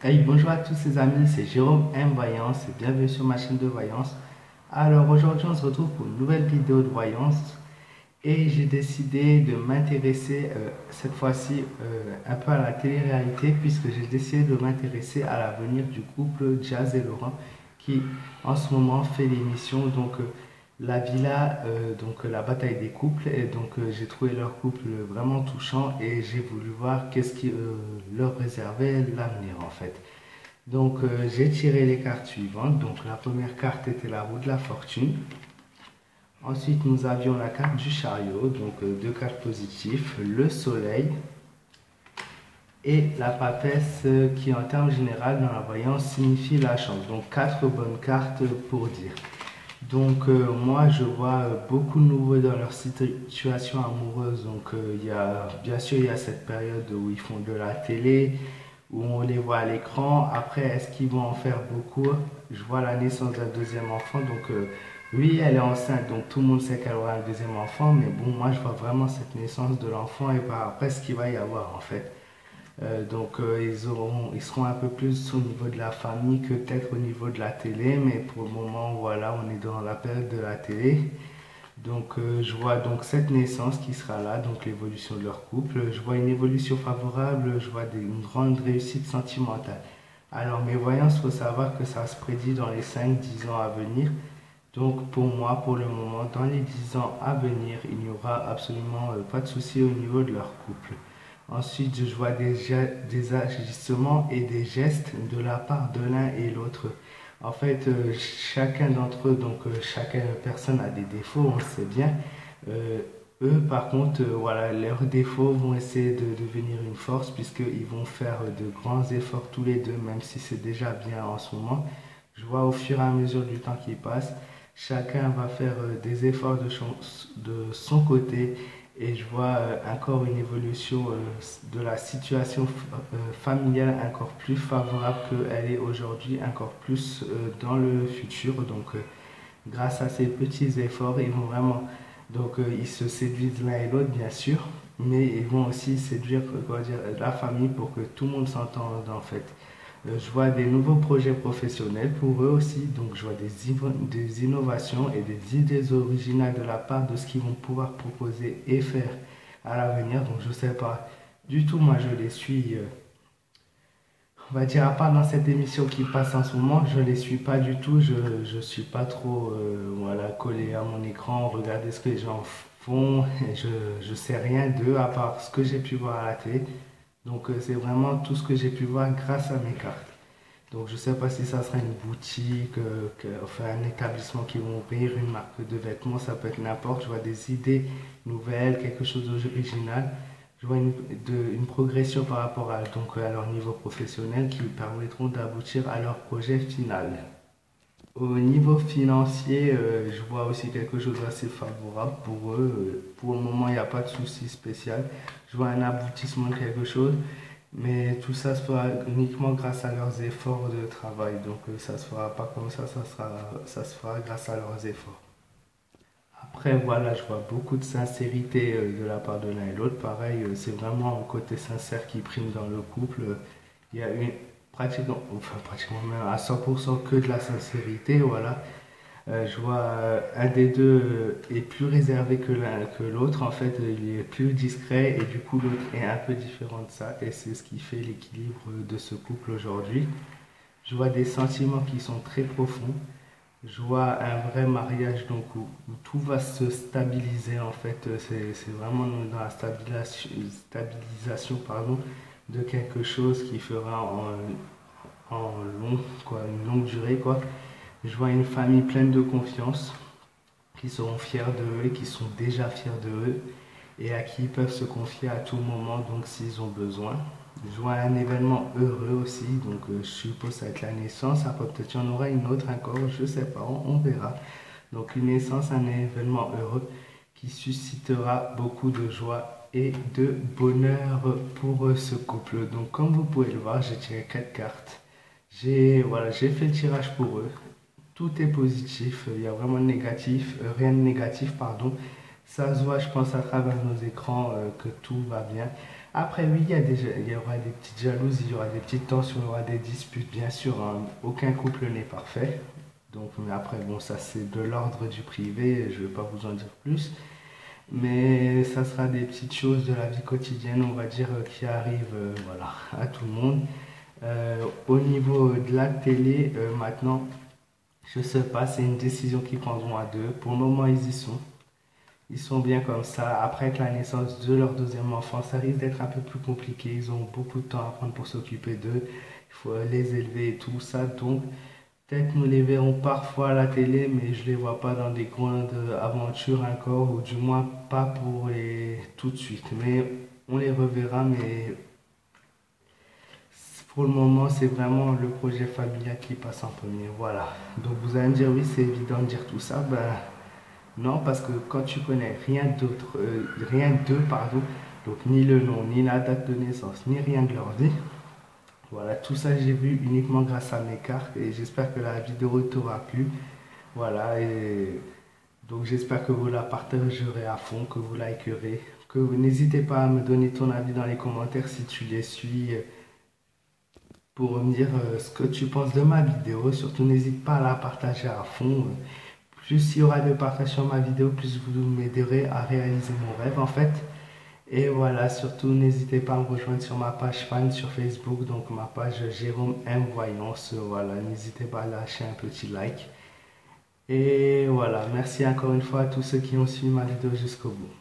Hey, bonjour à tous les amis, c'est Jérôme M Voyance et bienvenue sur ma chaîne de voyance. Alors aujourd'hui on se retrouve pour une nouvelle vidéo de voyance et j'ai décidé de m'intéresser cette fois-ci un peu à la télé-réalité puisque j'ai décidé de m'intéresser à l'avenir du couple Jazz et Laurent qui en ce moment fait l'émission La Villa, la bataille des couples et j'ai trouvé leur couple vraiment touchant et j'ai voulu voir qu'est-ce qui leur réservait l'avenir en fait. J'ai tiré les cartes suivantes. Donc la première carte était la roue de la fortune. Ensuite nous avions la carte du chariot, deux cartes positives, le soleil et la papesse qui en termes général dans la voyance signifie la chance. Donc quatre bonnes cartes pour dire. Moi je vois beaucoup de nouveaux dans leur situation amoureuse. Bien sûr il y a cette période où ils font de la télé, où on les voit à l'écran. Après, est-ce qu'ils vont en faire beaucoup? Je vois la naissance d'un deuxième enfant. Oui, elle est enceinte, donc tout le monde sait qu'elle aura un deuxième enfant. Mais bon, moi, je vois vraiment cette naissance de l'enfant et par après ce qu'il va y avoir en fait. Ils seront un peu plus au niveau de la famille que peut-être au niveau de la télé. Mais pour le moment, voilà, on est dans la période de la télé. Je vois donc cette naissance qui sera là, donc l'évolution de leur couple. Je vois une évolution favorable, je vois une grande réussite sentimentale. Alors mes voyances, il faut savoir que ça se prédit dans les 5-10 ans à venir. Donc pour moi, pour le moment, dans les 10 ans à venir, il n'y aura absolument pas de souci au niveau de leur couple. Ensuite, je vois des agissements et des gestes de la part de l'un et l'autre. En fait, chacun d'entre eux, chaque personne a des défauts, on le sait bien. Euh, Eux, par contre, voilà, leurs défauts vont essayer de devenir une force puisqu'ils vont faire de grands efforts tous les deux, même si c'est déjà bien en ce moment. Je vois au fur et à mesure du temps qui passe, chacun va faire des efforts de son côté et je vois encore une évolution de la situation familiale encore plus favorable qu'elle est aujourd'hui, encore plus dans le futur. Grâce à ces petits efforts, ils vont vraiment, ils se séduisent l'un et l'autre, bien sûr, mais ils vont aussi séduire, quoi dire, la famille pour que tout le monde s'entende en fait. Je vois des nouveaux projets professionnels pour eux aussi, donc je vois des innovations et des idées originales de la part de ce qu'ils vont pouvoir proposer et faire à l'avenir. Donc je sais pas du tout, moi je les suis, on va dire à part dans cette émission qui passe en ce moment, je les suis pas du tout, je suis pas trop voilà, collé à mon écran, regarder ce que les gens font, et je sais rien d'eux à part ce que j'ai pu voir à la télé. C'est vraiment tout ce que j'ai pu voir grâce à mes cartes. Donc je ne sais pas si ça sera une boutique, enfin un établissement qui vont ouvrir, une marque de vêtements, ça peut être n'importe. Je vois des idées nouvelles, quelque chose d'original. Je vois une progression par rapport à leur niveau professionnel qui permettront d'aboutir à leur projet final. Au niveau financier, je vois aussi quelque chose d'assez favorable pour eux. Pour le moment, il n'y a pas de souci spécial. Je vois un aboutissement de quelque chose. Mais tout ça se fera uniquement grâce à leurs efforts de travail. Ça se fera pas comme ça se fera grâce à leurs efforts. Après, voilà, je vois beaucoup de sincérité de la part de l'un et l'autre. Pareil, c'est vraiment un côté sincère qui prime dans le couple. Il y a une, pratiquement même à 100% que de la sincérité, voilà. Je vois un des deux est plus réservé que l'un que l'autre. En fait, il est plus discret et du coup l'autre est un peu différent de ça. Et c'est ce qui fait l'équilibre de ce couple aujourd'hui. Je vois des sentiments qui sont très profonds. Je vois un vrai mariage où tout va se stabiliser en fait. C'est vraiment dans la stabilisation pardon, de quelque chose qui fera en long, quoi, une longue durée quoi. Je vois une famille pleine de confiance, qui seront fiers d'eux et qui sont déjà fiers d'eux et à qui ils peuvent se confier à tout moment, donc s'ils ont besoin. Je vois un événement heureux aussi, je suppose que ça va être la naissance, après peut-être il y en aura une autre encore, je sais pas, on verra. Donc une naissance, un événement heureux qui suscitera beaucoup de joie et de bonheur pour ce couple. Donc comme vous pouvez le voir, j'ai tiré 4 cartes. J'ai fait le tirage pour eux. Tout est positif, il y a vraiment rien de négatif, pardon. Ça se voit, je pense, à travers nos écrans que tout va bien. Après, oui, il y aura des petites jalousies, il y aura des petites tensions, il y aura des disputes, bien sûr, hein. Aucun couple n'est parfait. Donc, mais après, bon, ça c'est de l'ordre du privé, je ne vais pas vous en dire plus. Mais ça sera des petites choses de la vie quotidienne, on va dire, qui arrivent voilà, à tout le monde. Au niveau de la télé, maintenant, je sais pas, c'est une décision qu'ils prendront à deux. Pour le moment, ils y sont. Ils sont bien comme ça. Après, avec la naissance de leur deuxième enfant, ça risque d'être un peu plus compliqué. Ils ont beaucoup de temps à prendre pour s'occuper d'eux. Il faut les élever et tout ça. Donc, peut-être nous les verrons parfois à la télé, mais je les vois pas dans des coins d'aventure encore, ou du moins pas pour les tout de suite. Mais on les reverra, mais pour le moment, c'est vraiment le projet familial qui passe en premier. Voilà. Donc vous allez me dire, oui, c'est évident de dire tout ça. Ben, non, parce que quand tu connais rien d'autre, rien d'eux, pardon, donc ni le nom, ni la date de naissance, ni rien de leur vie, voilà, tout ça j'ai vu uniquement grâce à mes cartes et j'espère que la vidéo t'aura plu. Voilà, et donc j'espère que vous la partagerez à fond, que vous likerez, que vous n'hésitez pas à me donner ton avis dans les commentaires si tu les suis pour me dire ce que tu penses de ma vidéo. Surtout n'hésite pas à la partager à fond. Plus il y aura de partage sur ma vidéo, plus vous m'aiderez à réaliser mon rêve en fait. Et voilà, surtout n'hésitez pas à me rejoindre sur ma page fan sur Facebook, donc ma page Jérôme M Voyance. Voilà, n'hésitez pas à lâcher un petit like. Et voilà, merci encore une fois à tous ceux qui ont suivi ma vidéo jusqu'au bout.